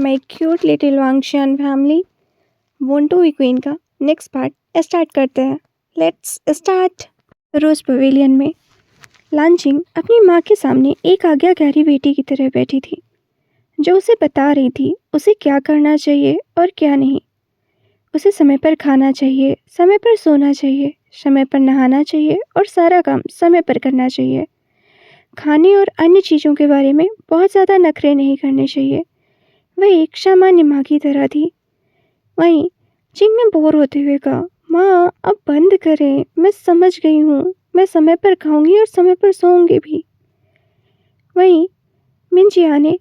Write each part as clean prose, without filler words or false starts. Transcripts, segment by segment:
My cute little Wangxian family. Want to be queen का next part start करते हैं। Let's start. Rose pavilion में launching अपनी माँ के सामने एक आज्ञाकारी बेटी की तरह बैठी थी, जो उसे बता रही थी उसे क्या करना चाहिए और क्या नहीं। उसे समय पर खाना चाहिए, समय पर सोना चाहिए, समय पर नहाना चाहिए और सारा काम समय पर करना चाहिए। खाने और अन्य चीज़ों के बारे में बहुत ज़्यादा नखरे नहीं करने चाहिए। वह एक सामान्य माँ की तरह थी। वहीं जिंग ने बोर होते हुए कहा, माँ अब बंद करें, मैं समझ गई हूँ, मैं समय पर खाऊंगी और समय पर सोऊंगी भी। वहीं मिंजिया ने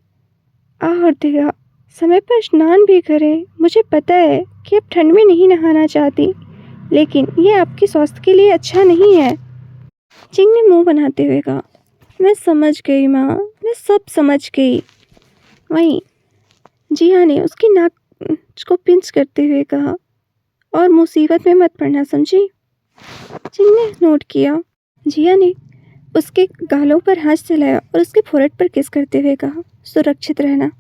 आहट दिया, समय पर स्नान भी करें, मुझे पता है कि आप ठंड में नहीं नहाना चाहती, लेकिन यह आपके स्वास्थ्य के लिए अच्छा नहीं है। जिंग ने मुंह बनाते हुए कहा, मैं समझ गई माँ, मैं सब समझ गई। वहीं जिया ने उसकी नाक को पिंच करते हुए कहा, और मुसीबत में मत पड़ना, समझी। जिंग ने नोट किया। जिया ने उसके गालों पर हाथ चलाया और उसके फोrehead पर किस करते हुए कहा, सुरक्षित रहना।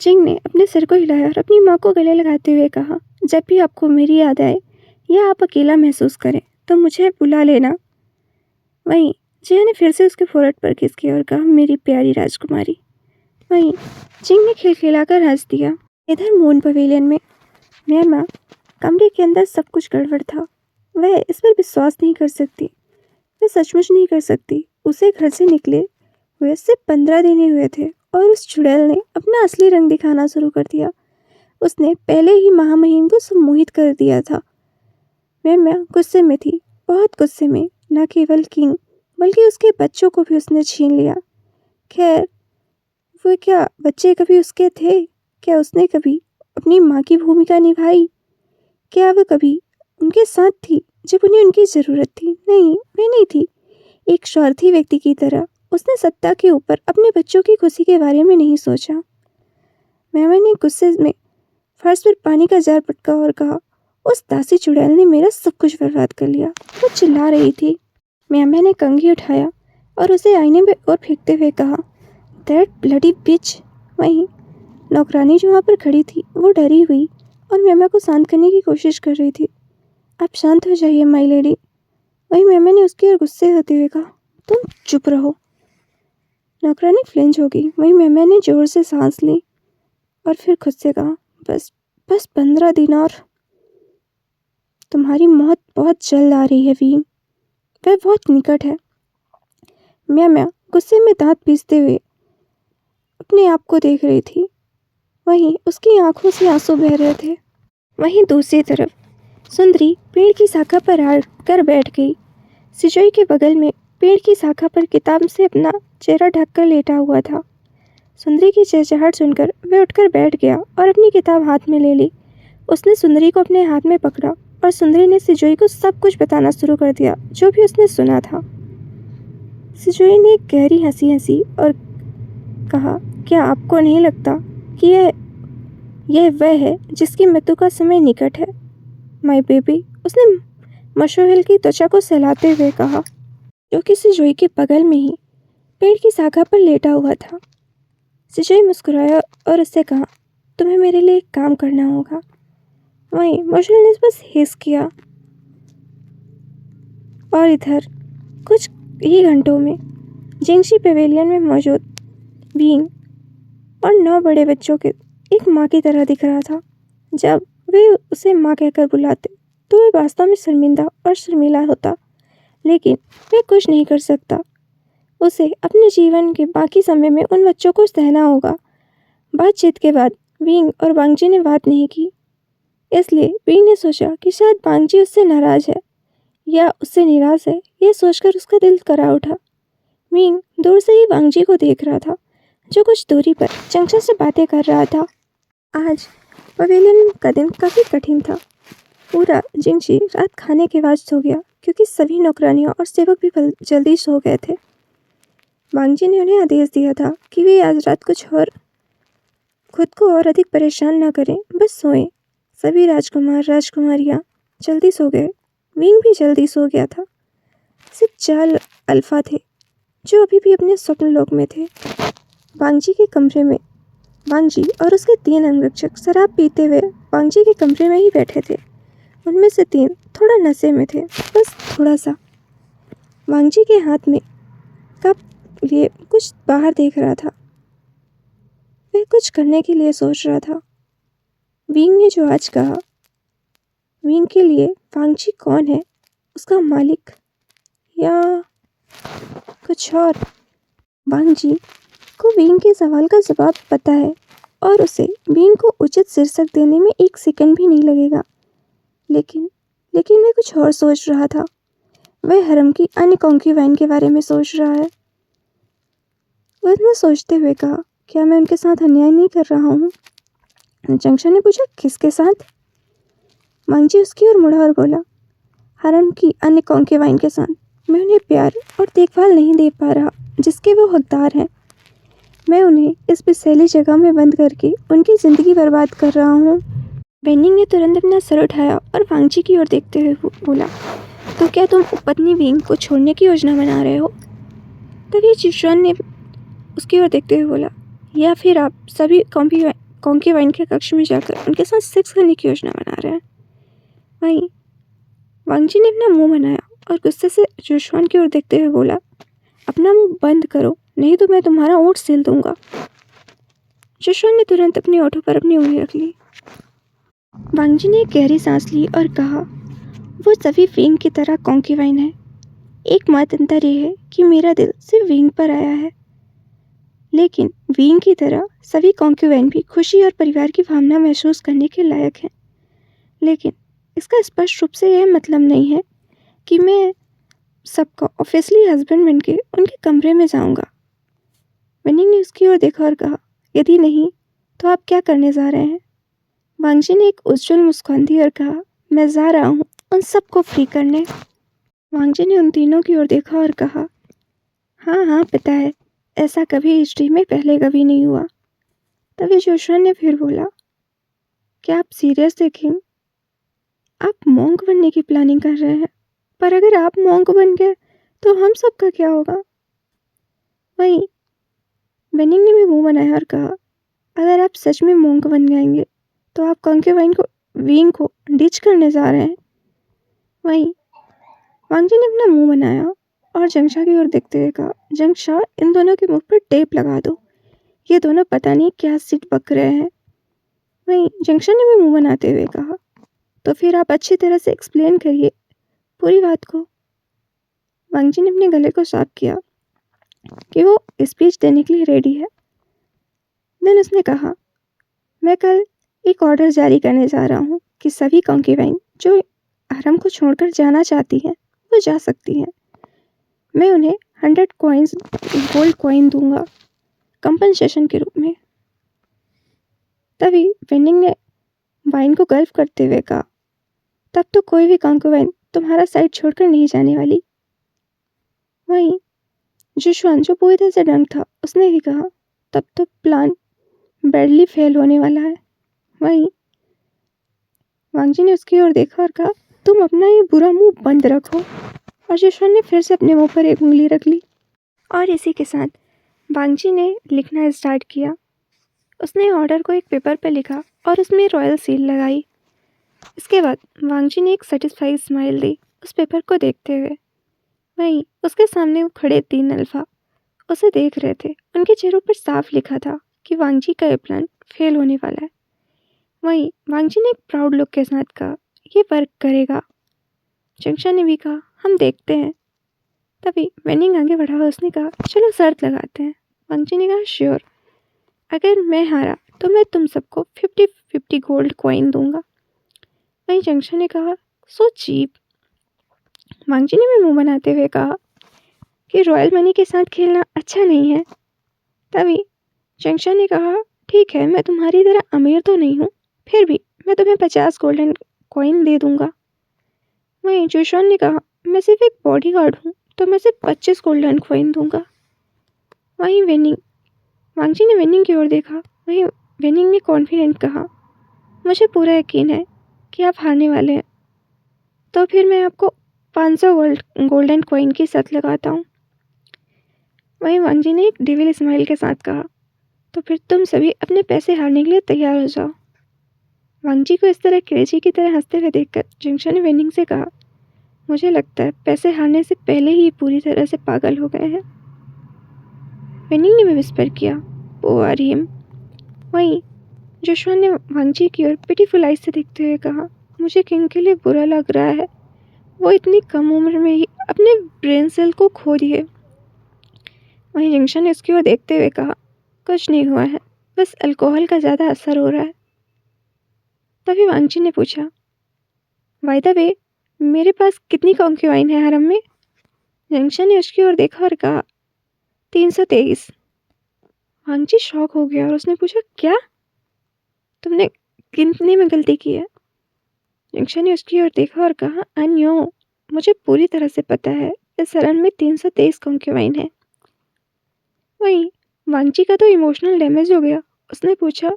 जिंग ने अपने सिर को हिलाया और अपनी माँ को गले लगाते हुए कहा, जब भी आपको मेरी याद आए या आप अकेला महसूस करें तो मुझे बुला लेना। वहीं जिया ने फिर से उसके फोrehead पर किस किया और कहा, मेरी प्यारी राजकुमारी। वहीं जिंग ने खिलखिलाकर हंस दिया। इधर मून पवेलियन में मैमा कमरे के अंदर सब कुछ गड़बड़ था। वह इस पर विश्वास नहीं कर सकती, वह सचमुच नहीं कर सकती। उसे घर से निकले हुए सिर्फ 15 दिन ही हुए थे और उस चुड़ैल ने अपना असली रंग दिखाना शुरू कर दिया। उसने पहले ही महामहिम को सम्मोहित कर दिया था। मैमा गुस्से में थी, बहुत गुस्से में। न केवल किंग बल्कि उसके बच्चों को भी उसने छीन लिया। खैर, वो क्या बच्चे कभी उसके थे? क्या उसने कभी अपनी माँ की भूमिका निभाई? क्या वह कभी उनके साथ थी जब उन्हें उनकी ज़रूरत थी? नहीं, वह नहीं थी। एक स्वार्थी व्यक्ति की तरह उसने सत्ता के ऊपर अपने बच्चों की खुशी के बारे में नहीं सोचा। मैमा ने गुस्से में फर्श पर पानी का जार पटका और कहा, उस दासी चुड़ैल ने मेरा सब कुछ बर्बाद कर लिया। वो चिल्ला रही थी। मैमा ने कंघी उठाया और उसे आईने में और फेंकते हुए कहा, दैट ब्लडी बिच। वहीं नौकरानी जो वहाँ पर खड़ी थी वो डरी हुई और मैमा को शांत करने की कोशिश कर रही थी। आप शांत हो जाइए माई लेडी। वहीं मैमा ने उसकी ओर गुस्से होते हुए कहा, तुम चुप रहो। नौकरानी फ्लिंच हो गई। वहीं मैमा ने जोर से सांस ली और फिर खुद से कहा, बस बस 15 दिन और तुम्हारी मौत बहुत जल्द आ रही है वीन, वह बहुत निकट है। मैमा गुस्से में दांत पीसते हुए अपने आप को देख रही थी। वहीं उसकी आंखों से आंसू बह रहे थे। वहीं दूसरी तरफ सुंदरी पेड़ की शाखा पर आकर बैठ गई। सिजोई के बगल में पेड़ की शाखा पर किताब से अपना चेहरा ढककर लेटा हुआ था। सुंदरी की चहचहाहट सुनकर वह उठकर बैठ गया और अपनी किताब हाथ में ले ली। उसने सुंदरी को अपने हाथ में पकड़ा और सुंदरी ने सिजोई को सब कुछ बताना शुरू कर दिया जो भी उसने सुना था। सिजोई ने एक गहरी हंसी हंसी और कहा, क्या आपको नहीं लगता कि यह वह है जिसकी मृत्यु का समय निकट है? माय बेबी, उसने मशोहिल की त्वचा को सहलाते हुए कहा, जो कि सिजोई के बगल में ही पेड़ की शाखा पर लेटा हुआ था। सिजोई मुस्कुराया और उससे कहा, तुम्हें मेरे लिए एक काम करना होगा। वहीं मशोहिल ने बस हिस किया और इधर कुछ ही घंटों में जिंगशी पवेलियन में मौजूद बीन और 9 बड़े बच्चों के एक माँ की तरह दिख रहा था। जब वे उसे माँ कहकर बुलाते तो वह वास्तव में शर्मिंदा और शर्मिला होता, लेकिन वह कुछ नहीं कर सकता। उसे अपने जीवन के बाकी समय में उन बच्चों को सहना होगा। बातचीत के बाद विंग और बांगजी ने बात नहीं की, इसलिए विंग ने सोचा कि शायद बांगजी उससे नाराज है या उससे निराश है। यह सोचकर उसका दिल करा उठा। विंग दूर से ही बांगजी को देख रहा था, जो कुछ दूरी पर चंचल से बातें कर रहा था। आज पवेलियन का दिन काफ़ी कठिन था। पूरा जिंगशी रात खाने के बाद सो गया, क्योंकि सभी नौकरानियां और सेवक भी जल्दी सो गए थे। बांगजी ने उन्हें आदेश दिया था कि वे आज रात कुछ और खुद को और अधिक परेशान न करें, बस सोएं। सभी राजकुमार राजकुमारियां जल्दी सो गए। विंग भी जल्दी सो गया था। सिर्फ 4 अल्फा थे जो अभी भी अपने स्वप्न लोक में थे। बांगजी के कमरे में वांगजी और उसके 3 अंगरक्षक शराब पीते हुए वांगजी के कमरे में ही बैठे थे। उनमें से 3 थोड़ा नशे में थे, बस थोड़ा सा। वांगजी के हाथ में कप लिए कुछ बाहर देख रहा था। वह कुछ करने के लिए सोच रहा था। विंग ने जो आज कहा, विंग के लिए वांगजी कौन है, उसका मालिक या कुछ और? वांगजी को विंग के सवाल का जवाब पता है और उसे विंग को उचित शीर्षक देने में 1 सेकंड भी नहीं लगेगा। लेकिन वह कुछ और सोच रहा था। वह हरम की अन्य कॉन्क्यूबाइन के बारे में सोच रहा है। उसने सोचते हुए कहा, क्या मैं उनके साथ अन्याय नहीं कर रहा हूँ? जंक्शन ने पूछा, किसके साथ? वांगजी उसकी ओर मुड़ा और बोला, हरम की अन्य कॉन्क्यूबाइन के साथ। मैं उन्हें प्यार और देखभाल नहीं दे पा रहा जिसके वो हकदार हैं। मैं उन्हें इस विषैली जगह में बंद करके उनकी ज़िंदगी बर्बाद कर रहा हूँ। वेनिंग ने तुरंत अपना सर उठाया और वांगजी की ओर देखते हुए बोला, तो क्या तुम पत्नी विंग को छोड़ने की योजना बना रहे हो? तभी जिशान ने उसकी ओर देखते हुए बोला, या फिर आप सभी कॉन्क्यूबाइन के कक्ष में जाकर उनके साथ सेक्स करने की योजना बना रहे हैं? वहीं वांगजी ने अपना मुंह बनाया और गुस्से से जोशवान की ओर देखते हुए बोला, अपना मुंह बंद करो, नहीं तो मैं तुम्हारा ओठ सील दूंगा। जोशवान ने तुरंत अपने ओठों पर अपनी उंगली रख ली। वांगजी ने एक गहरी सांस ली और कहा, वो सभी विंग की तरह कॉन्क्यूबाइन है। एकमात्र अंतर यह है कि मेरा दिल सिर्फ विंग पर आया है। लेकिन विंग की तरह सभी कॉन्क्यूबाइन भी खुशी और परिवार की भावना महसूस करने के लायक हैं। लेकिन इसका स्पष्ट रूप से यह मतलब नहीं है कि मैं सबका ऑफिशियली हस्बैंड बनके उनके कमरे में जाऊंगा। विनिंग ने उसकी ओर देखा और कहा, यदि नहीं तो आप क्या करने जा रहे हैं? वांगजी ने एक उज्जवल मुस्कान दी और कहा, मैं जा रहा हूँ उन सबको फ्री करने। वांगजी ने उन तीनों की ओर देखा और कहा, हाँ पता है, ऐसा कभी हिस्ट्री में पहले कभी नहीं हुआ। तभी जोशवान ने फिर बोला, क्या आप सीरियस थे किंग? आप मॉन्क बनने की प्लानिंग कर रहे हैं? पर अगर आप मॉन्क बन गए तो हम सबका क्या होगा? वहीं वेनिंग ने भी मुंह बनाया और कहा, अगर आप सच में मॉन्क बन जाएंगे तो आप कॉन्क्यूबाइन को विंग को डिच करने जा रहे हैं। वहीं वांगजी ने अपना मुंह बनाया और जंगशा की ओर देखते हुए कहा, जंगशा, इन दोनों के मुंह पर टेप लगा दो, ये दोनों पता नहीं क्या सीट पक रहे हैं। वहीं जंगशा ने भी मुंह बनाते हुए कहा, तो फिर आप अच्छी तरह से एक्सप्लेन करिए पूरी बात को। वांगजी ने अपने गले को साफ किया कि वो स्पीच देने के लिए रेडी है। देन उसने कहा, मैं कल एक ऑर्डर जारी करने जा रहा हूँ कि सभी कॉन्क्यूबाइन जो हरम को छोड़कर जाना चाहती हैं वो जा सकती हैं। मैं उन्हें 100 कॉइन्स गोल्ड कॉइन दूंगा कंपनसेशन के रूप में। तभी वेनिंग ने वाइन को गल्फ करते हुए कहा, तब तो कोई भी कॉन्क्यूबाइन तुम्हारा साइड छोड़कर नहीं जाने वाली। वहीं जोशवान जो पूरी तरह से डंग था, उसने भी कहा, तब तो प्लान बैडली फेल होने वाला है। वहीं वांगजी ने उसकी ओर देखा और कहा, तुम अपना ये बुरा मुंह बंद रखो। और जोशवान ने फिर से अपने मुंह पर एक उंगली रख ली और इसी के साथ वांगजी ने लिखना स्टार्ट किया। उसने ऑर्डर को एक पेपर पर लिखा और उसमें रॉयल सील लगाई। इसके बाद वांगजी ने एक सेटिस्फाइड स्माइल दी उस पेपर को देखते हुए। वहीं उसके सामने वो खड़े 3 अल्फा उसे देख रहे थे। उनके चेहरों पर साफ लिखा था कि वांगजी का ये प्लान फेल होने वाला है। वहीं वांगजी ने एक प्राउड लुक के साथ कहा, ये वर्क करेगा। जंगशा ने भी कहा, हम देखते हैं। तभी वेनिंग आगे बढ़ा हुआ उसने कहा, चलो शर्त लगाते हैं। वांगजी ने कहा, श्योर, अगर मैं हारा तो मैं तुम सबको 50-50 गोल्ड कॉइन दूंगा। वहीं जंगशा ने कहा, सो चीप। वांगजी ने भी मुंह बनाते हुए कहा कि रॉयल मनी के साथ खेलना अच्छा नहीं है। तभी जंगशा ने कहा, ठीक है, मैं तुम्हारी तरह अमीर तो नहीं हूँ, फिर भी मैं तुम्हें 50 गोल्डन कॉइन दे दूंगा। वहीं जोशवान ने कहा, मैं सिर्फ एक बॉडीगार्ड हूँ तो मैं सिर्फ 25 गोल्डन कॉइन दूंगा। वहीं वांगजी ने वेनिंग की ओर देखा। वहीं वेनिंग ने कॉन्फिडेंट कहा, मुझे पूरा यकीन है कि आप हारने वाले हैं, तो फिर मैं आपको 500 गोल्डन कॉइन की शर्त लगाता हूँ। वहीं वांगजी ने एक डेविल स्माइल के साथ कहा, तो फिर तुम सभी अपने पैसे हारने के लिए तैयार हो जाओ। वांग जी को इस तरह क्रेजी की तरह हंसते हुए देखकर जंक्शन ने वेनिंग से कहा, मुझे लगता है पैसे हारने से पहले ही पूरी तरह से पागल हो गए हैं। वेनिंग ने भी विस्पर किया, ओ आर हिम। वहीं जोशुआ ने वांग जी की ओर पिटीफुल आई से देखते हुए कहा, मुझे किंग के लिए बुरा लग रहा है। वो इतनी कम उम्र में ही अपने ब्रेन सेल को खो दिए। वहीं जंक्शन ने उसकी ओर देखते हुए कहा, कुछ नहीं हुआ है, बस अल्कोहल का ज़्यादा असर हो रहा है। तभी वांग जी ने पूछा, बाय द वे, मेरे पास कितनी कॉन्क्यूवाइन है हरम में? जंक्शन ने उसकी ओर देखा और कहा, 323। वांग जी शॉक हो गया और उसने पूछा, क्या? तुमने गिनने में गलती की है? जंक्शन ने उसकी ओर देखा और कहा, अन्यो, मुझे पूरी तरह से पता है इस हरम में 323 कॉन्क्यूवाइन है। वहीं वांग जी का तो इमोशनल डैमेज हो गया। उसने पूछा,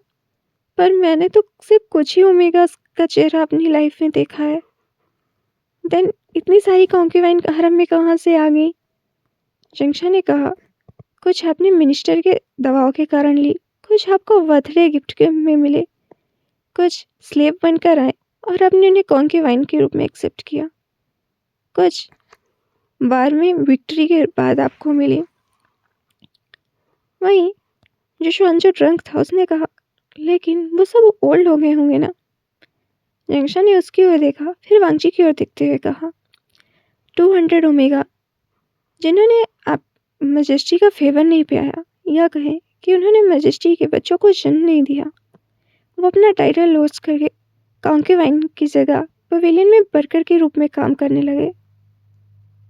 पर मैंने तो सिर्फ कुछ ही ओमेगास का चेहरा अपनी लाइफ में देखा है। देन इतनी सारी कॉन्क्यूवाइन हरम में कहाँ से आ गई? जंक्शन ने कहा, कुछ आपने मिनिस्टर के दबाव के कारण ली, कुछ आपको बर्थडे गिफ्ट के में मिले, कुछ स्लेव बनकर आए और आपने उन्हें कॉन्क्यूवाइन के रूप में एक्सेप्ट किया, कुछ बार में विक्ट्री के बाद आपको मिले। वहीं जो ड्रंक था उसने कहा, लेकिन वो सब ओल्ड हो गए होंगे ना? जंक्शन ने उसकी ओर देखा, फिर वांग जी की ओर देखते हुए कहा, 200 ओमेगा, जिन्होंने आप मैजेस्टी का फेवर नहीं पाया, या कहें कि उन्होंने मैजेस्टी के बच्चों को जन्म नहीं दिया, वो अपना टाइटल लॉस करके कॉन्क्यूवाइन की जगह पवेलियन में वर्कर के रूप में काम करने लगे।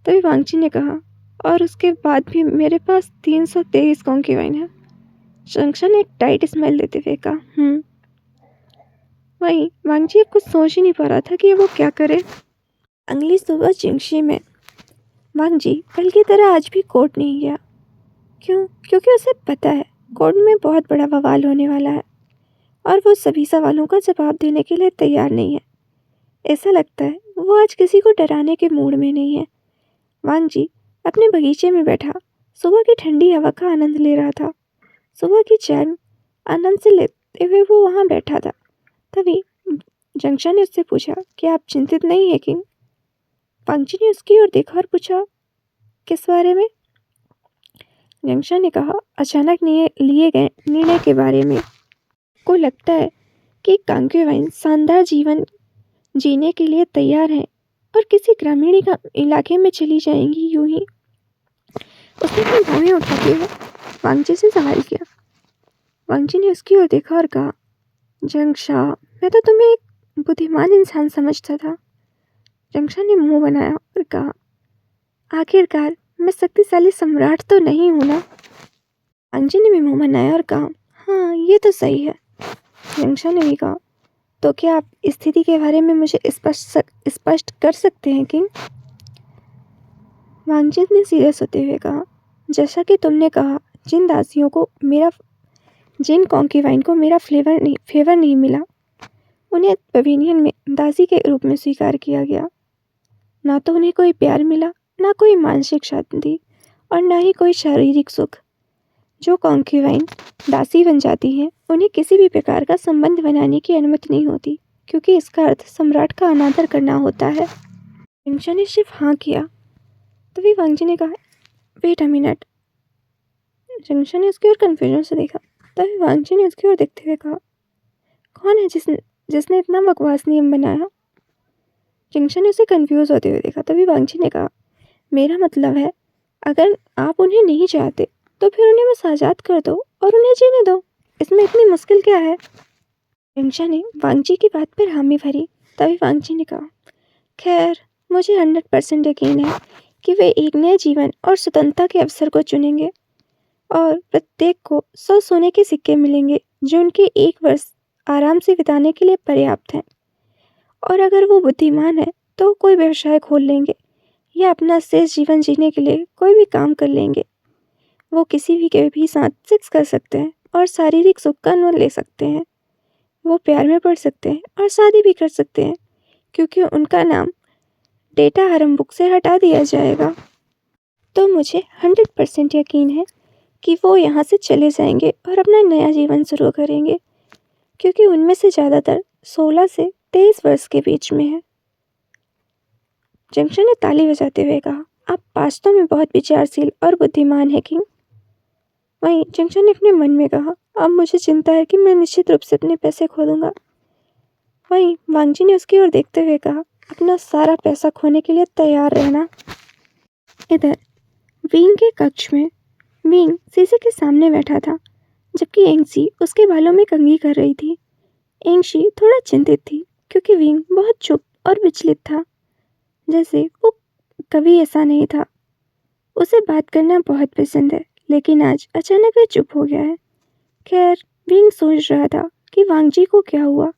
तभी वांग जी ने कहा, और उसके बाद भी मेरे पास 323 कॉन्क्यूवाइन है। जंक्शन ने एक टाइट स्माइल देते हुए कहा, वहीं वांग जी अब कुछ सोच ही नहीं पा रहा था कि वो क्या करे। अगली सुबह जिंगशी में वांग जी कल की तरह आज भी कोर्ट नहीं गया। क्यों? क्योंकि उसे पता है कोर्ट में बहुत बड़ा बवाल होने वाला है और वो सभी सवालों का जवाब देने के लिए तैयार नहीं है। ऐसा लगता है वो आज किसी को डराने के मूड में नहीं है। वांग जी अपने बगीचे में बैठा सुबह की ठंडी हवा का आनंद ले रहा था। सुबह की चैन आनंद से लेते हुए वो वहाँ बैठा था। तभी जंक्शन ने उससे पूछा, क्या आप चिंतित नहीं है किंग? वांग जी ने उसकी ओर देखा और पूछा, किस बारे में? जंक्शन ने कहा, अचानक लिए गए निर्णय के बारे में। को लगता है कि कॉन्क्यूवाइन शानदार जीवन जीने के लिए तैयार हैं और किसी ग्रामीण इलाके में चली जाएंगी यूं ही। उसने अपनी भौहें उठाते हुए वांग जी से सवाल किया। वांग जी ने उसकी ओर देखा और कहा, जंक्शा, मैं तो तुम्हें एक बुद्धिमान इंसान समझता था। जंक्शा ने मुंह बनाया और कहा, आखिरकार मैं शक्तिशाली सम्राट तो नहीं हूं ना? वांग जी ने भी मुंह बनाया और कहा, हाँ, ये तो सही है। जंक्शा ने भी कहा, तो क्या आप स्थिति के बारे में मुझे स्पष्ट कर सकते हैं किंग? वांग जी ने सीरियस होते हुए कहा, जैसा कि तुमने कहा, जिन कॉन्क्यूवाइन को मेरा फेवर नहीं मिला, उन्हें पवेलियन में दासी के रूप में स्वीकार किया गया। ना तो उन्हें कोई प्यार मिला, ना कोई मानसिक शांति और ना ही कोई शारीरिक सुख। जो कॉन्क्यूवाइन दासी बन जाती हैं, उन्हें किसी भी प्रकार का संबंध बनाने की अनुमति नहीं होती, क्योंकि इसका अर्थ सम्राट का अनादर करना होता है। जंक्शन ने सिर्फ हाँ किया। तभी वांग जी ने कहा, वेट अ मिनट। जंक्शन ने उसकी ओर कन्फ्यूजन से देखा। तभी वांग जी ने उसकी ओर देखते हुए कहा, कौन है जिसने इतना बकवास नियम बनाया? जंक्शन ने उसे कंफ्यूज होते हुए देखा। तभी वांग जी ने कहा, मेरा मतलब है, अगर आप उन्हें नहीं चाहते तो फिर उन्हें बस आज़ाद कर दो और उन्हें जीने दो। इसमें इतनी मुश्किल क्या है? जंक्शन ने वांग जी की बात पर हामी भरी। तभी वांग जी ने कहा, खैर, मुझे 100% यकीन है कि वे एक नए जीवन और स्वतंत्रता के अवसर को चुनेंगे और प्रत्येक को 100 सोने के सिक्के मिलेंगे जो उनके 1 वर्ष आराम से बिताने के लिए पर्याप्त हैं। और अगर वो बुद्धिमान है तो कोई व्यवसाय खोल लेंगे या अपना शेष जीवन जीने के लिए कोई भी काम कर लेंगे। वो किसी भी के भी साथ सेक्स कर सकते हैं और शारीरिक सुख का आनंद ले सकते हैं। वो प्यार में पड़ सकते हैं और शादी भी कर सकते हैं, क्योंकि उनका नाम डेटा हरम बुक से हटा दिया जाएगा। तो मुझे 100% यकीन है कि वो यहाँ से चले जाएंगे और अपना नया जीवन शुरू करेंगे, क्योंकि उनमें से ज़्यादातर 16 से 23 वर्ष के बीच में है। जंक्शन ने ताली बजाते हुए कहा, आप वास्तव में बहुत विचारशील और बुद्धिमान हैं किंग। वहीं जंक्शन ने अपने मन में कहा, अब मुझे चिंता है कि मैं निश्चित रूप से अपने पैसे खो दूंगा। वहीं वांगजी ने उसकी ओर देखते हुए कहा, अपना सारा पैसा खोने के लिए तैयार रहना। इधर विंग के कक्ष में विंग शीशे के सामने बैठा था, जबकि एंगशी उसके बालों में कंघी कर रही थी। एंगशी थोड़ा चिंतित थी, क्योंकि विंग बहुत चुप और विचलित था, जैसे वो कभी ऐसा नहीं था। उसे बात करना बहुत पसंद है, लेकिन आज अचानक वह चुप हो गया है। खैर, विंग सोच रहा था कि वांगजी को क्या हुआ।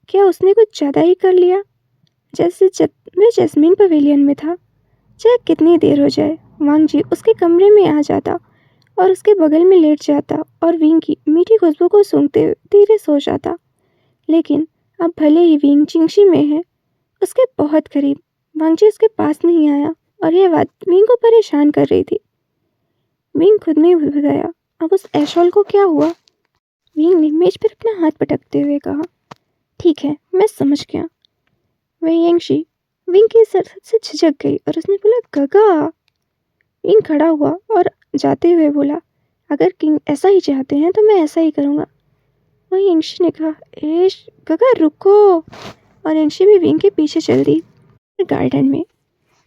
क्या उसने कुछ ज़्यादा ही कर लिया, जैसे जब वह जैस्मीन पवेलियन में था। चाहे कितनी देर हो जाए, वांगजी उसके कमरे में आ जाता और उसके बगल में लेट जाता और विंग की मीठी खुशबू को सूंघते हुए धीरे सो जाता। लेकिन अब भले ही विंग चिंगशी में है, उसके बहुत करीब, वांगजी उसके पास नहीं आया और यह बात विंग को परेशान कर रही थी। विंग खुद में ही बुदबुदाया, अब उस एशॉल को क्या हुआ। विंग ने मेज पर अपना हाथ पटकते हुए कहा, ठीक है, मैं समझ गया। वही एंगशी विंग की सरहद से झिझक गई और उसने बोला, गगा। विंग खड़ा हुआ और जाते हुए बोला, अगर किंग ऐसा ही चाहते हैं तो मैं ऐसा ही करूँगा। वही एंगशी ने कहा, एश गगा रुको, और एंगशी भी विंग के पीछे चल दी। गार्डन में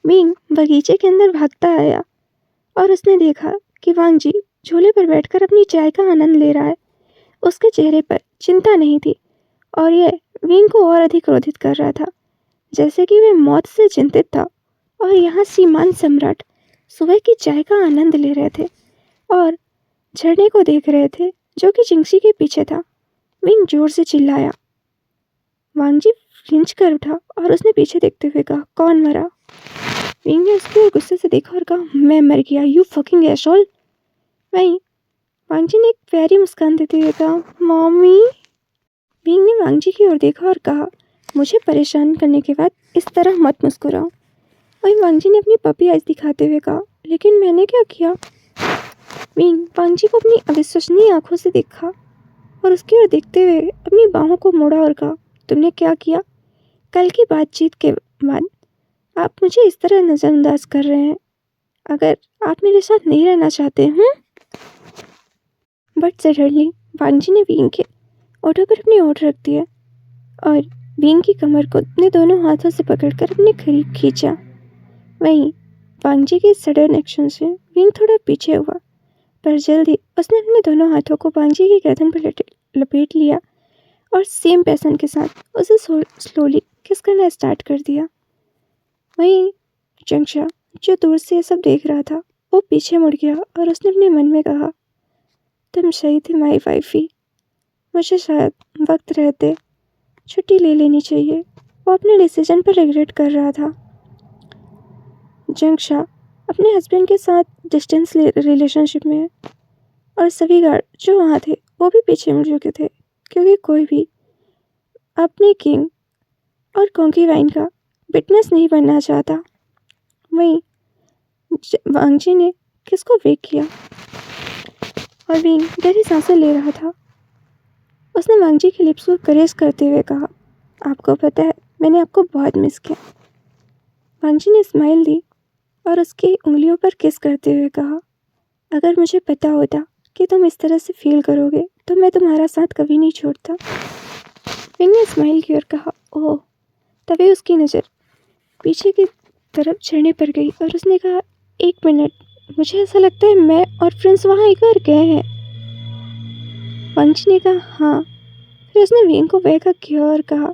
विंग बगीचे के अंदर भागता आया और उसने देखा कि वांगजी झूले पर बैठकर अपनी चाय का आनंद ले रहा है। उसके चेहरे पर चिंता नहीं थी और यह विंग को और अधिक क्रोधित कर रहा था, जैसे कि वह मौत से चिंतित था और यहाँ श्रीमान सम्राट सुबह की चाय का आनंद ले रहे थे और झरने को देख रहे थे, जो कि चिंगशी के पीछे था। विंग जोर से चिल्लाया। वांगजी फ्लिंच कर उठा और उसने पीछे देखते हुए कहा, कौन मरा। विंग ने उसकी ओर गुस्से से देखा और कहा, मैं मर गया, यू फकिंग एशोल। वहीं वांगजी ने एक प्यारी मुस्कान देते हुए कहा, मम्मी। विंग ने वांगजी की ओर देखा और कहा, मुझे परेशान करने के बाद इस तरह मत मुस्कुराओ। वहीं वांगजी ने अपनी पपी आइज दिखाते हुए कहा, लेकिन मैंने क्या किया। विंग वांगजी को अपनी अविश्वसनीय आंखों से देखा और उसकी ओर देखते हुए अपनी बाहों को मोड़ा और कहा, तुमने क्या किया। कल की बातचीत के बाद आप मुझे इस तरह नज़रअंदाज कर रहे हैं। अगर आप मेरे साथ नहीं रहना चाहते हैं। बट सडनली वांगजी ने विंग के ओठों पर अपनी ओठ रख दिया और विंग की कमर को अपने दोनों हाथों से पकड़कर अपने करीब खींचा। वहीं वांगजी के सडन एक्शन से विंग थोड़ा पीछे हुआ, पर जल्दी उसने अपने दोनों हाथों को वांगजी की गर्दन पर लपेट लिया और सेम पैसन के साथ उसे स्लोली किस करना स्टार्ट कर दिया। वहीं जंक्शा, जो दूर से ये सब देख रहा था, वो पीछे मुड़ गया और उसने अपने मन में कहा, तुम सही थे माई वाइफी। मुझे शायद वक्त रहते छुट्टी ले लेनी चाहिए। वो अपने डिसीजन पर रिग्रेट कर रहा था। जंक्शा अपने हस्बैंड के साथ डिस्टेंस रिलेशनशिप में है और सभी गार्ड जो वहाँ थे वो भी पीछे मुड़ चुके थे, क्योंकि कोई भी अपने किंग और कॉन्कीवाइन का विटनेस नहीं बनना चाहता। वहीं वांगजी ने किसको वेक किया और विंग गहरी सांसें ले रहा था। उसने वांगजी के लिप्स को करेस करते हुए कहा, आपको पता है, मैंने आपको बहुत मिस किया। वांगजी ने स्माइल दी और उसकी उंगलियों पर किस करते हुए कहा, अगर मुझे पता होता कि तुम इस तरह से फील करोगे तो मैं तुम्हारा साथ कभी नहीं छोड़ता। विंग ने स्माइल की और कहा, ओह। तभी उसकी नज़र पीछे की तरफ झरने पर गई और उसने कहा, एक मिनट, मुझे ऐसा लगता है मैं और फ्रेंड्स वहाँ एक बार गए हैं। वांगजी ने कहा, हाँ। फिर उसने विंग को बैकअप किया और कहा,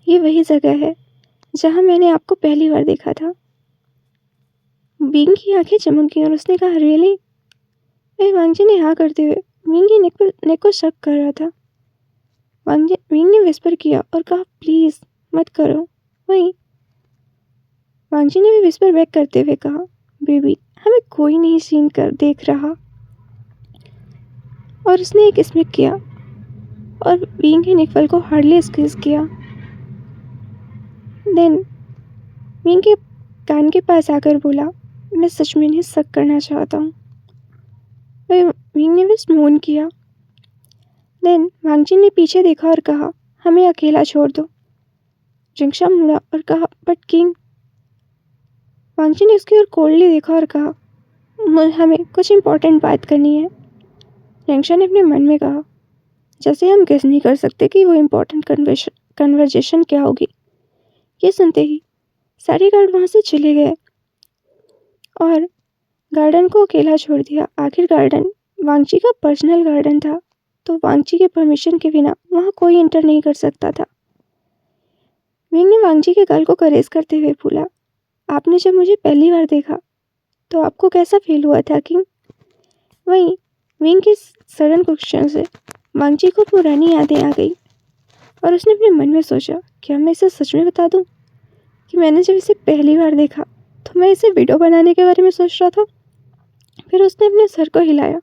ये वही जगह है जहाँ मैंने आपको पहली बार देखा था। विंग की आंखें चमक गईं और उसने कहा, रियली। वही वांगजी ने हाँ करते हुए विंग की नेक को शक कर रहा था। विंग ने विस्पर किया और कहा, प्लीज़ मत करो। वहीं वांगजी ने भी विस्पर बैक करते हुए कहा, बेबी, हमें कोई नहीं सीन कर देख रहा। और उसने एक स्मिक किया और विंग के नेकपल को हार्डली स्क्वीज किया। देन विंग के कान के पास आकर बोला, मैं सच में नहीं शक करना चाहता हूँ। वह विंग ने बस मौन किया। देन वांगजी ने पीछे देखा और कहा, हमें अकेला छोड़ दो। जिंगशा मुड़ा और कहा, बट किंग। वांगजी ने उसकी ओर कोल्डली देखा और कहा, हमें कुछ इम्पोर्टेंट बात करनी है। जिंगशा ने अपने मन में कहा, जैसे हम गेस नहीं कर सकते कि वो इम्पोर्टेंट कन्वर्जेशन क्या होगी। ये सुनते ही सारे गार्ड वहाँ से चले गए और गार्डन को अकेला छोड़ दिया। आखिर गार्डन वांगजी का पर्सनल गार्डन था, तो वांगजी के परमिशन के बिना वहाँ कोई एंटर नहीं कर सकता था। विंग ने वांगजी के गाल को करेस करते हुए बोला, आपने जब मुझे पहली बार देखा तो आपको कैसा फील हुआ था किंग? वहीं विंग के सडन क्वेश्चन से वांगजी को पुरानी यादें आ गई और उसने अपने मन में सोचा, क्या मैं इसे सच में बता दूं कि मैंने जब इसे पहली बार देखा तो मैं इसे वीडियो बनाने के बारे में सोच रहा था। फिर उसने अपने सर को हिलाया।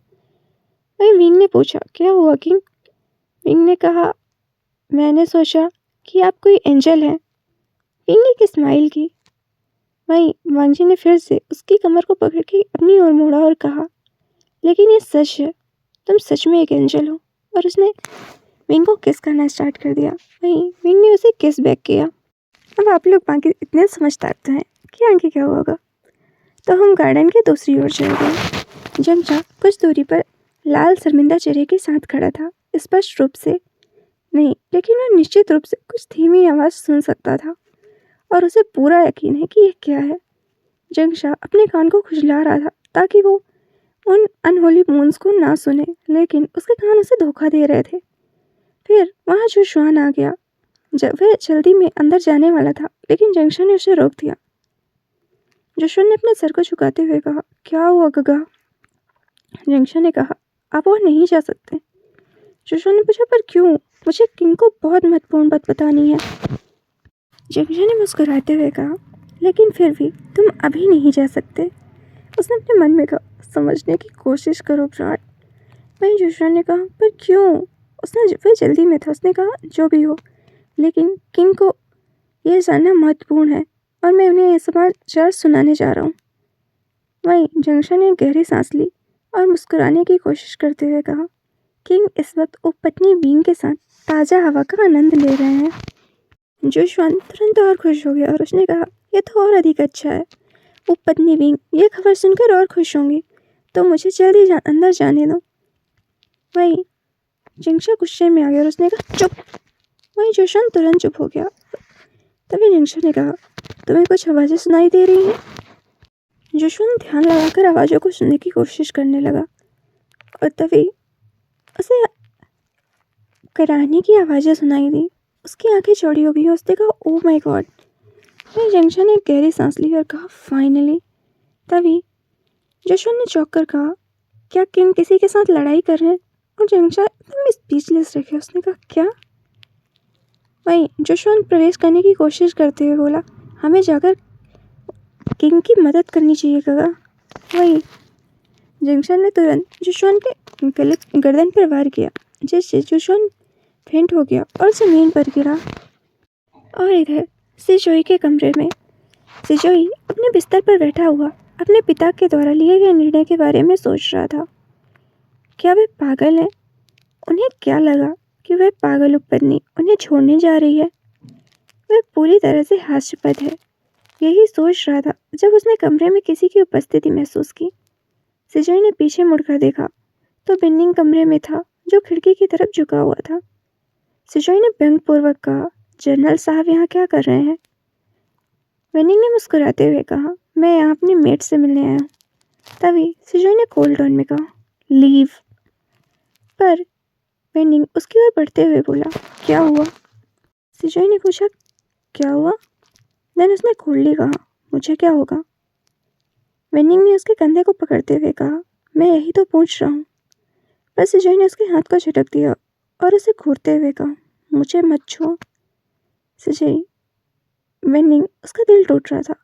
वहीं विंग ने पूछा, क्या हुआ किंग? विंग ने कहा, मैंने सोचा कि आप कोई एंजल हैं। विंग ने एक स्माइल की। वहीं वांगजी ने फिर से उसकी कमर को पकड़ के अपनी ओर मोड़ा और कहा, लेकिन ये सच है, तुम सच में एक एंजल हो। और उसने विंग को किस करना स्टार्ट कर दिया। वहीं विंग ने उसे किस बैक किया। अब आप लोग बाकी इतने समझदार तो हैं कि आगे क्या होगा। तो हम गार्डन के दूसरी ओर चले गए। जिंगशा कुछ दूरी पर लाल शर्मिंदा चेहरे के साथ खड़ा था। स्पष्ट रूप से नहीं, लेकिन वह निश्चित रूप से कुछ धीमी आवाज़ सुन सकता था और उसे पूरा यकीन है कि यह क्या है। जिंगशा अपने कान को खुजला रहा था ताकि वो उन अनहोली मून्स को ना सुने, लेकिन उसके कान उसे धोखा दे रहे थे। फिर वहाँ जुशवान आ गया। जब वह जल्दी में अंदर जाने वाला था, लेकिन जिंगशा ने उसे रोक दिया। जुशवान ने अपने सर को झुकाते हुए कहा, क्या हुआ गगा? जिंगशा ने कहा, आप वहाँ नहीं जा सकते। जुशवान ने पूछा, पर क्यों? मुझे किंग को बहुत महत्वपूर्ण बात बतानी है। जिंगशा ने मुस्कुराते हुए कहा, लेकिन फिर भी तुम अभी नहीं जा सकते। उसने अपने मन में कहा, समझने की कोशिश करो प्राण। वहीं जुशवान ने कहा, पर क्यों? वह जल्दी में था। उसने कहा, जो भी हो, लेकिन किंग को यह जानना महत्वपूर्ण है और मैं उन्हें यह समाचार सुनाने जा रहा हूँ। वहीं जिंगशा ने गहरी सांस ली और मुस्कुराने की कोशिश करते हुए कहा, किंग इस वक्त उपपत्नी विंग के साथ ताज़ा हवा का आनंद ले रहे हैं। जुशवान तुरंत और खुश हो गया और उसने कहा, यह तो और अधिक अच्छा है। उपपत्नी विंग ये खबर सुनकर और खुश होंगी, तो मुझे जल्दी अंदर जाने दो। वहीं जिंगशा गुस्से में आ गया और उसने कहा, चुप। वहीं जुशवान तुरंत चुप हो गया। तभी जिंगशा ने कहा, तुम्हें कुछ आवाज़ें सुनाई दे रही हैं? जुशवान ध्यान लगाकर आवाज़ों को सुनने की कोशिश करने लगा और तभी उसे कराहने की आवाज़ें सुनाई दी। उसकी आंखें चौड़ी हो गई। उसने कहा, ओह माय गॉड। वहीं जिंगशा ने गहरी सांस ली और कहा, फाइनली। तभी जुशवान ने चौंक कर कहा, क्या किंग किसी के साथ लड़ाई कर रहे हैं? और जिंगशा एकदम स्पीचलेस रह गया। उसने कहा, क्या? वहीं जुशवान प्रवेश करने की कोशिश करते हुए बोला, हमें जाकर किंग की मदद करनी चाहिए गगा। वहीं जिंगशा ने तुरंत जुशवान के गर्दन पर वार किया, जिससे जुशवान फेंट हो गया और ज़मीन पर गिरा। और इधर सिजोई के कमरे में सिजोई अपने बिस्तर पर बैठा हुआ अपने पिता के द्वारा लिए गए निर्णय के बारे में सोच रहा था। क्या वे पागल हैं? उन्हें क्या लगा कि वह पागल उपपत्नी उन्हें छोड़ने जा रही है? वह पूरी तरह से हास्यास्पद है। यही सोच रहा था जब उसने कमरे में किसी की उपस्थिति महसूस की। सिजोई ने पीछे मुड़कर देखा तो बेनिंग कमरे में था, जो खिड़की की तरफ झुका हुआ था। सिजोई ने व्यंग्यपूर्वक कहा, जनरल साहब यहाँ क्या कर रहे हैं? बेनिंग ने मुस्कुराते हुए कहा, मैं यहाँ अपने मेट से मिलने आया हूँ। तभी सिजोई ने कोल्ड टोन में कहा, लीव। पर बेनिंग उसकी ओर बढ़ते हुए बोला, क्या हुआ? सिजोई ने पूछा, क्या हुआ? देन उसने कोल्डली कहा, मुझे क्या होगा? बेनिंग ने उसके कंधे को पकड़ते हुए कहा, मैं यही तो पूछ रहा हूँ। पर सिजोई ने उसके हाथ को झटक दिया और उसे घूरते हुए कहा, मुझे मत छुओ। सिजोई बेनिंग उसका दिल टूट रहा था।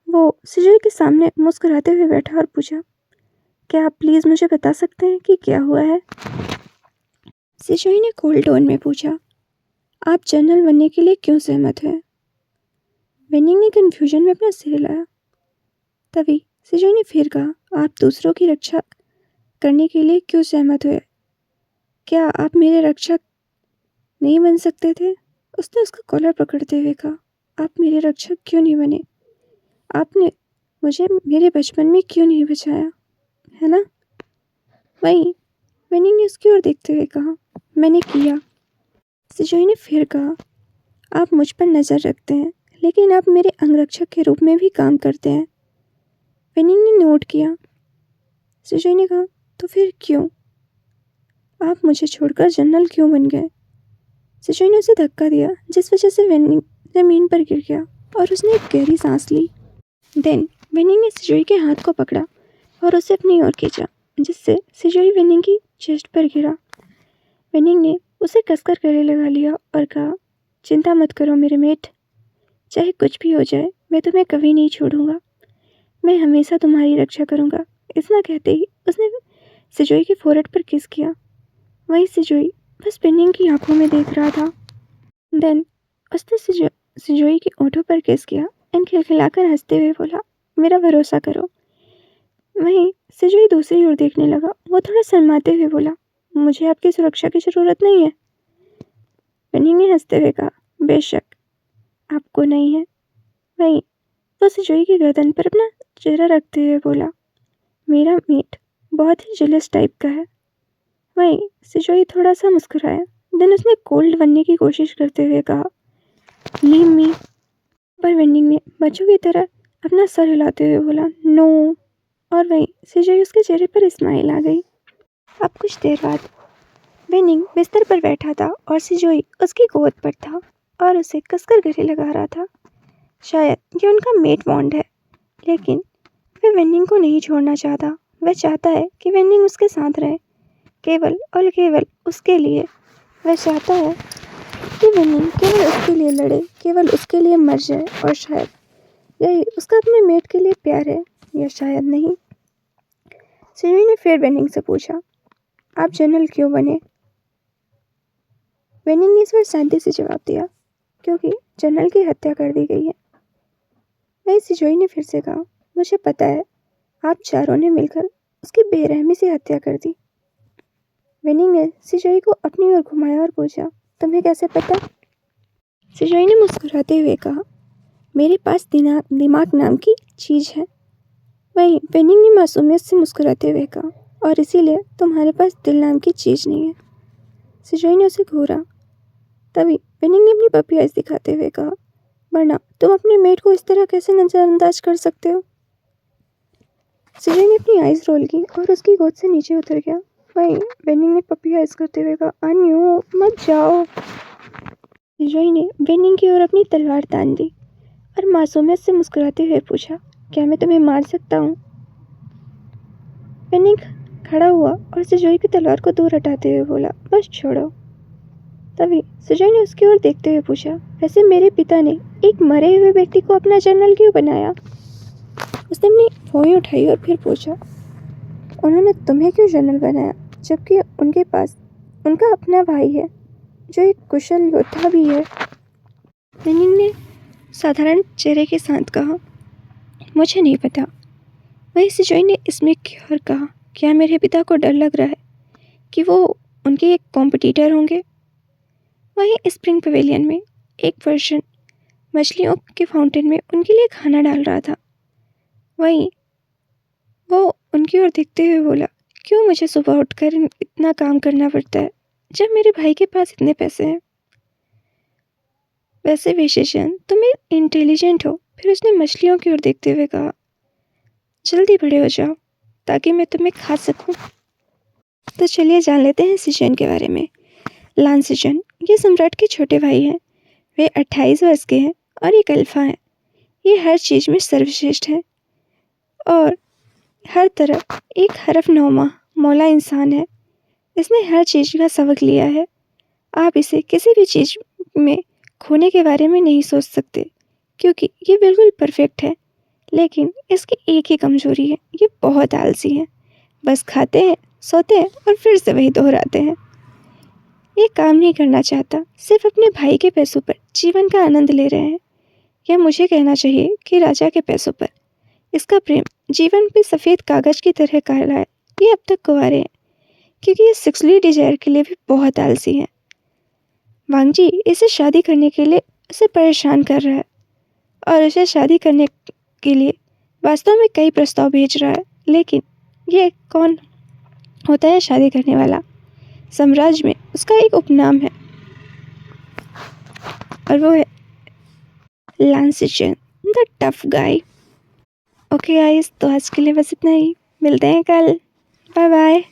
वो सिजोई के सामने मुस्कुराते हुए बैठा और पूछा, क्या आप प्लीज़ मुझे बता सकते हैं कि क्या हुआ है? सिजोई ने कोल्ड टोन में पूछा, आप जनरल बनने के लिए क्यों सहमत हैं? बेनिंग ने कन्फ्यूजन में अपना सिर हिलाया। तभी सिजोई ने फिर कहा, आप दूसरों की रक्षा करने के लिए क्यों सहमत हुए? क्या आप मेरे रक्षक नहीं बन सकते थे? उसने उसका कॉलर पकड़ते हुए कहा। आप मेरे रक्षक क्यों नहीं बने? आपने मुझे मेरे बचपन में क्यों नहीं बचाया, है ना? वहीं वेनिंग ने उसकी ओर देखते हुए कहा, मैंने किया। सिजोई ने फिर कहा, आप मुझ पर नज़र रखते हैं, लेकिन आप मेरे अंगरक्षक के रूप में भी काम करते हैं। वेनिंग ने नोट किया। सिजोई ने कहा, तो फिर क्यों? आप मुझे छोड़कर जनरल क्यों बन गए? सिजोई ने उसे धक्का दिया, जिस वजह से वेनिंग जमीन पर गिर गया और उसने एक गहरी सांस ली। देन वेनिंग ने सिजोई के हाथ को पकड़ा और उसे अपनी ओर खींचा, जिससे सिजोई वेनिंग की चेस्ट पर गिरा। वेनिंग ने उसे कसकर गले लगा लिया और कहा, चिंता मत करो मेरे मेट, चाहे कुछ भी हो जाए मैं तुम्हें कभी नहीं छोड़ूंगा। मैं हमेशा तुम्हारी रक्षा करूंगा। इतना कहते ही उसने सिजोई के फोrehead पर किस किया। वहीं सिजोई बस वेनिंग की आंखों में देख रहा था। देन उसने सिजोई के ओठों पर किस किया एंड खिलखिलाकर हंसते हुए बोला, मेरा भरोसा करो। वहीं सिजोई दूसरी ओर देखने लगा। वो थोड़ा शर्माते हुए बोला, मुझे आपकी सुरक्षा की ज़रूरत नहीं है। वेनिंग ने हंसते हुए कहा, बेशक आपको नहीं है। वहीं वो सिजोई की गर्दन पर अपना चेहरा रखते हुए बोला, मेरा मीट बहुत ही जेलस टाइप का है। वहीं सिजोई थोड़ा सा मुस्कुराया। देन उसने कोल्ड बनने की कोशिश करते हुए कहा, लीव मी। पर वेनिंग ने बच्चों की तरह अपना सर हिलाते हुए बोला, नो। और वहीं सिजोई उसके चेहरे पर स्माइल आ गई। अब कुछ देर बाद वेनिंग बिस्तर पर बैठा था और सिजोई उसकी गोद पर था और उसे कसकर गले लगा रहा था। शायद ये उनका मेट बॉन्ड है, लेकिन वह वेनिंग को नहीं छोड़ना चाहता। वह चाहता है कि वेनिंग उसके साथ रहे, केवल और केवल उसके लिए। वह चाहता है कि वेनिंग केवल उसके लिए लड़े, केवल उसके लिए मर जाए, और शायद यही उसका अपने मेट के लिए प्यार है, या शायद नहीं। सिजोई ने फिर वेनिंग से पूछा, आप जनरल क्यों बने? वेनिंग ने इस बार शांति से जवाब दिया, क्योंकि जनरल की हत्या कर दी गई है। वहीं सिजोई ने फिर से कहा, मुझे पता है, आप चारों ने मिलकर उसकी बेरहमी से हत्या कर दी। वेनिंग ने सिजोई को अपनी ओर घुमाया और पूछा, तुम्हें कैसे पता? सिजोई ने मुस्कुराते हुए कहा, मेरे पास दिमाग नाम की चीज़ है। वहीं वेनिंग ने मासूमियत से मुस्कुराते हुए कहा, और इसीलिए तुम्हारे पास दिल नाम की चीज़ नहीं है। सिजोई ने उसे घूरा। तभी वेनिंग ने अपनी पपी आइज दिखाते हुए कहा, वरना तुम अपने मेट को इस तरह कैसे नजरअंदाज कर सकते हो? सिजोई ने अपनी आइज रोल की और उसकी गोद से नीचे उतर गया। वहीं वेनिंग ने पपी आइज करते हुए कहा, अन्यू मत जाओ। सिजोई ने वेनिंग की ओर अपनी तलवार तान दी और मासूमियत से मुस्कुराते हुए पूछा, क्या मैं तुम्हें मार सकता हूँ? वेनिंग खड़ा हुआ और सिजोई की तलवार को दूर हटाते हुए बोला, बस छोड़ो। तभी सिजोई ने उसकी ओर देखते हुए पूछा, वैसे मेरे पिता ने एक मरे हुए व्यक्ति को अपना जनरल क्यों बनाया? उसने अपनी भौहें उठाई और फिर पूछा, उन्होंने तुम्हें क्यों जनरल बनाया, जबकि उनके पास उनका अपना भाई है जो एक कुशल योद्धा भी है? वेनिंग ने साधारण चेहरे के साथ कहा, मुझे नहीं पता। वहीं सिजोई ने इसमें की और कहा, क्या मेरे पिता को डर लग रहा है कि वो उनके एक कॉम्पिटिटर होंगे? वहीं स्प्रिंग पवेलियन में एक पर्सन मछलियों के फाउंटेन में उनके लिए खाना डाल रहा था। वहीं वो उनकी ओर देखते हुए बोला, क्यों मुझे सुबह उठकर इतना काम करना पड़ता है जब मेरे भाई के पास इतने पैसे हैं? वैसे विशेषण तुम इंटेलिजेंट हो। फिर उसने मछलियों की ओर देखते हुए कहा, जल्दी बड़े हो जाओ ताकि मैं तुम्हें खा सकूं। तो चलिए जान लेते हैं सिजन के बारे में। लान सिजन ये सम्राट के छोटे भाई हैं। वे 28 वर्ष के हैं और एक अल्फा हैं। ये हर चीज़ में सर्वश्रेष्ठ है और हर तरफ एक हरफनुमा मौला इंसान है। इसने हर चीज़ का सबक लिया है। आप इसे किसी भी चीज़ में खोने के बारे में नहीं सोच सकते, क्योंकि ये बिल्कुल परफेक्ट है। लेकिन इसकी एक ही कमजोरी है, ये बहुत आलसी है। बस खाते हैं, सोते हैं और फिर से वही दोहराते हैं। ये काम नहीं करना चाहता, सिर्फ अपने भाई के पैसों पर जीवन का आनंद ले रहे हैं। या मुझे कहना चाहिए कि राजा के पैसों पर। इसका प्रेम जीवन पे सफ़ेद कागज की तरह काला है, ये अब तक कुंवारे हैं क्योंकि ये सेक्सुअली डिजायर के लिए भी बहुत आलसी हैं। वांगजी इसे शादी करने के लिए उसे परेशान कर रहा है और उसे शादी करने के लिए वास्तव में कई प्रस्ताव भेज रहा है, लेकिन ये कौन होता है शादी करने वाला? साम्राज्य में उसका एक उपनाम है और वो है लांसिचन the tough guy. Okay guys, तो आज के लिए बस इतना ही। मिलते हैं कल। Bye bye.